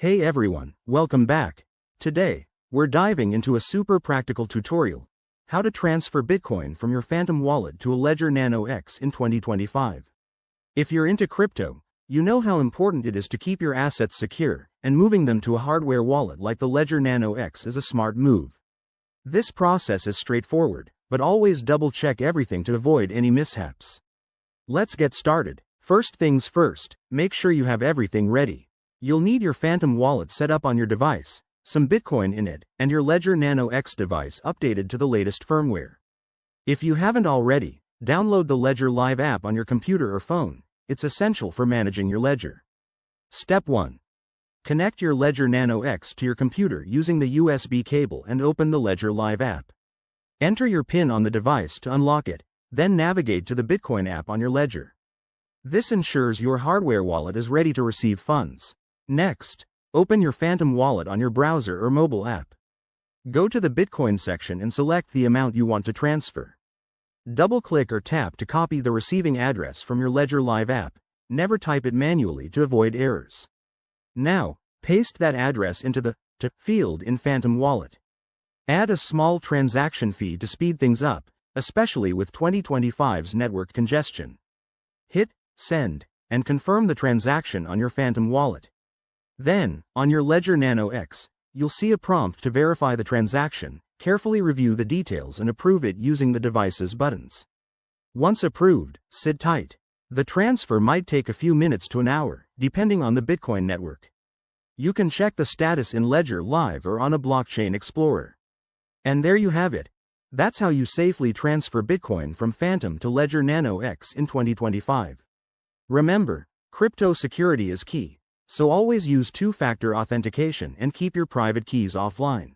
Hey everyone, welcome back. Today, we're diving into a super practical tutorial, how to transfer Bitcoin from your Phantom wallet to a Ledger Nano X in 2025. If you're into crypto, you know how important it is to keep your assets secure, and moving them to a hardware wallet like the Ledger Nano X is a smart move. This process is straightforward, but always double-check everything to avoid any mishaps. Let's get started. First things first, make sure you have everything ready. You'll need your Phantom wallet set up on your device, some Bitcoin in it, and your Ledger Nano X device updated to the latest firmware. If you haven't already, download the Ledger Live app on your computer or phone. It's essential for managing your ledger. Step 1. Connect your Ledger Nano X to your computer using the USB cable and open the Ledger Live app. Enter your PIN on the device to unlock it, then navigate to the Bitcoin app on your Ledger. This ensures your hardware wallet is ready to receive funds. Next, open your Phantom wallet on your browser or mobile app. Go to the Bitcoin section and select the amount you want to transfer. Double-click or tap to copy the receiving address from your Ledger Live app. Never type it manually to avoid errors. Now, paste that address into the "to" field in Phantom wallet. Add a small transaction fee to speed things up, especially with 2025's network congestion. Hit send and confirm the transaction on your Phantom wallet. Then, on your Ledger Nano X, you'll see a prompt to verify the transaction. Carefully review the details and approve it using the device's buttons. Once approved, sit tight. The transfer might take a few minutes to an hour, depending on the Bitcoin network. You can check the status in Ledger Live or on a blockchain explorer. And there you have it. That's how you safely transfer Bitcoin from Phantom to Ledger Nano X in 2025. Remember, crypto security is key. So always use two-factor authentication and keep your private keys offline.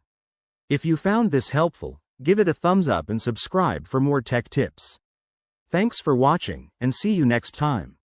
If you found this helpful, give it a thumbs up and subscribe for more tech tips. Thanks for watching, and see you next time.